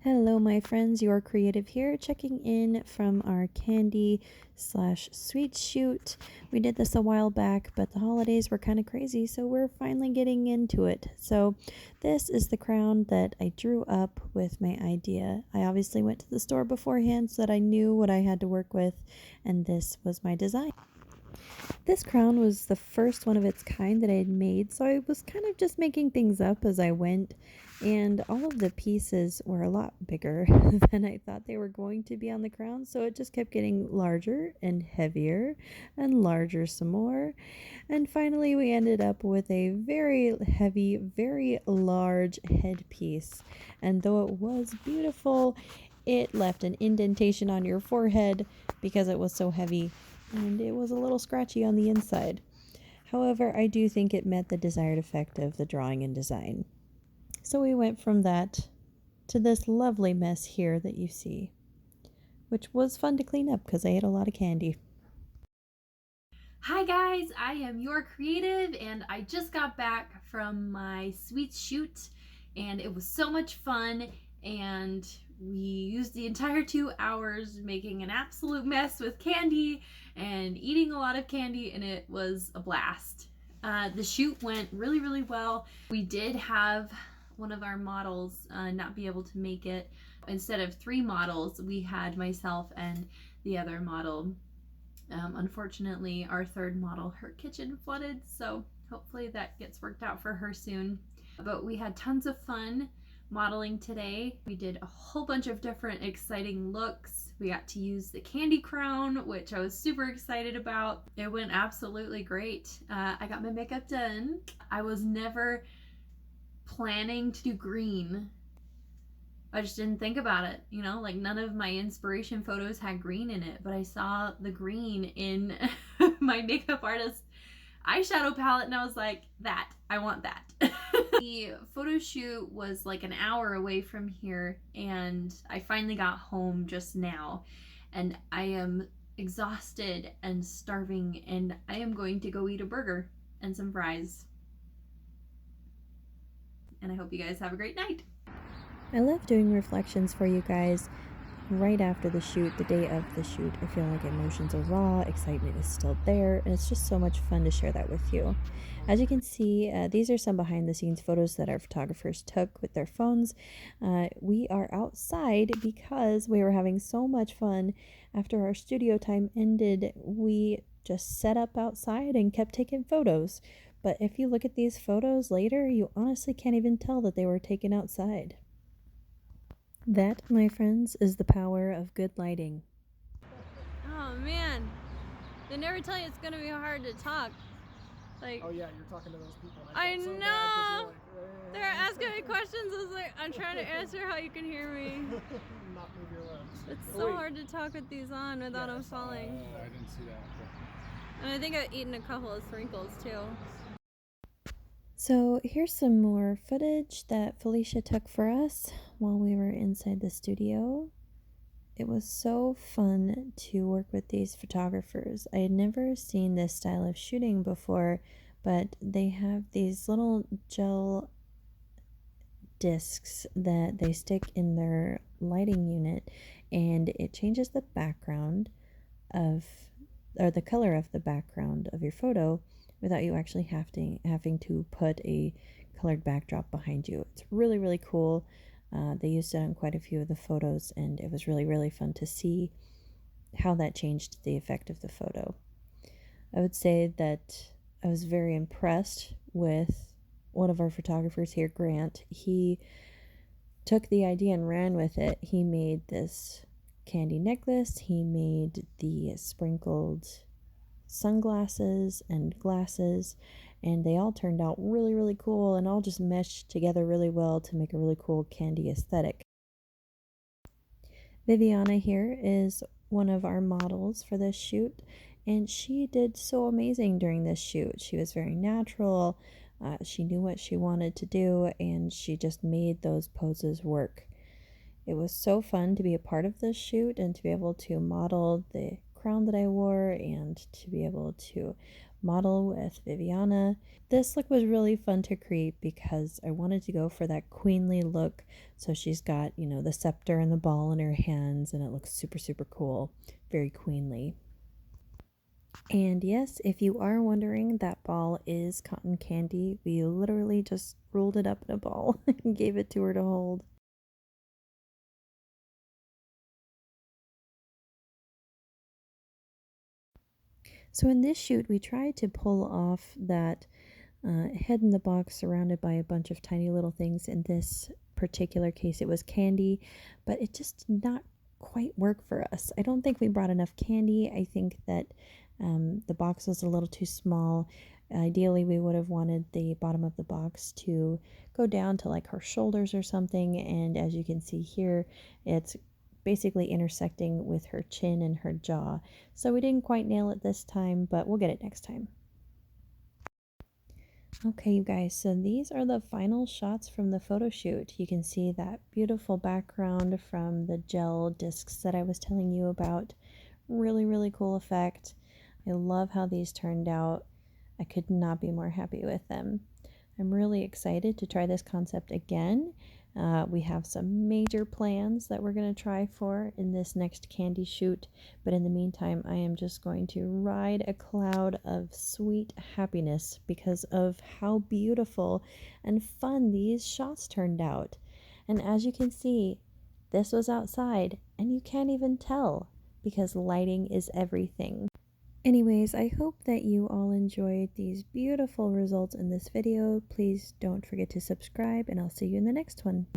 Hello, my friends. Your Creative here, checking in from our candy slash sweet shoot. We did this a while back, but the holidays were kind of crazy, so we're finally getting into it. So this is the crown that I drew up with my idea. I obviously went to the store beforehand so that I knew what I had to work with, and this was my design. This crown was the first one of its kind that I had made, so I was kind of just making things up as I went, and all of the pieces were a lot bigger than I thought they were going to be on the crown, so it just kept getting larger and heavier and larger some more, and finally we ended up with a very heavy, very large headpiece, and though it was beautiful, it left an indentation on your forehead because it was so heavy and it was a little scratchy on the inside. However, I do think it met the desired effect of the drawing and design. So we went from that to this lovely mess here that you see, which was fun to clean up because I ate a lot of candy. Hi guys, I am Your Creative and I just got back from my sweet shoot and it was so much fun, and we used the entire 2 hours making an absolute mess with candy and eating a lot of candy, and it was a blast. The shoot went really well. We did have one of our models not be able to make it. Instead of 3 models, we had myself and the other model. Unfortunately, our third model, her kitchen flooded, so hopefully that gets worked out for her soon. But we had tons of fun modeling today. We did a whole bunch of different exciting looks. We got to use the candy crown, which I was super excited about. It went absolutely great. I got my makeup done. I was never planning to do green. I just didn't think about it, like none of my inspiration photos had green in it, but I saw the green in my makeup artist eyeshadow palette and I was like, I want that. The photo shoot was like an hour away from here, and I finally got home just now, and I am exhausted and starving, and I am going to go eat a burger and some fries. And I hope you guys have a great night. I love doing reflections for you guys right after the shoot, the day of the shoot. I feel like emotions are raw, excitement is still there, and it's just so much fun to share that with you. As you can see, these are some behind the scenes photos that our photographers took with their phones. We are outside because we were having so much fun. After our studio time ended, we just set up outside and kept taking photos. But if you look at these photos later, you honestly can't even tell that they were taken outside. That, my friends, is the power of good lighting. Oh man, they never tell you it's gonna be hard to talk. Like, oh yeah, you're talking to those people. I so know. like, They're asking me questions. I was like, I'm trying to answer how you can hear me. Not move your lips. It's so hard to talk with these on without them falling. I didn't see that. And I think I've eaten a couple of sprinkles too. So here's some more footage that Felicia took for us while we were inside the studio. It was so fun to work with these photographers. I had never seen this style of shooting before, but they have these little gel discs that they stick in their lighting unit, and it changes the background of, or the color of the background of your photo without you actually having to put a colored backdrop behind you. It's really cool. They used it on quite a few of the photos, and it was really fun to see how that changed the effect of the photo. I would say that I was very impressed with one of our photographers here, Grant. He took the idea and ran with it. He made this candy necklace, he made the sprinkled sunglasses and glasses, and they all turned out really cool and all just meshed together really well to make a really cool candy aesthetic. Viviana here is one of our models for this shoot, and she did so amazing during this shoot. She was very natural, she knew what she wanted to do, and she just made those poses work. It was so fun to be a part of this shoot and to be able to model the crown that I wore and to be able to model with Viviana. This look was really fun to create because I wanted to go for that queenly look. So she's got, you know, the scepter and the ball in her hands, and it looks super, super cool. Very queenly. And yes, if you are wondering, that ball is cotton candy. We literally just rolled it up in a ball and gave it to her to hold. So in this shoot, we tried to pull off that head in the box surrounded by a bunch of tiny little things. In this particular case, it was candy, but it just did not quite work for us. I don't think we brought enough candy. I think that the box was a little too small. Ideally, we would have wanted the bottom of the box to go down to like her shoulders or something. And as you can see here, it's basically intersecting with her chin and her jaw. So we didn't quite nail it this time, but we'll get it next time. Okay, you guys, so these are the final shots from the photo shoot. You can see that beautiful background from the gel discs that I was telling you about. Really, really cool effect. I love how these turned out. I could not be more happy with them. I'm really excited to try this concept again. We have some major plans that we're going to try for in this next candy shoot, but in the meantime, I am just going to ride a cloud of sweet happiness because of how beautiful and fun these shots turned out. And as you can see, this was outside, and you can't even tell because lighting is everything. Anyways, I hope that you all enjoyed these beautiful results in this video. Please don't forget to subscribe, and I'll see you in the next one.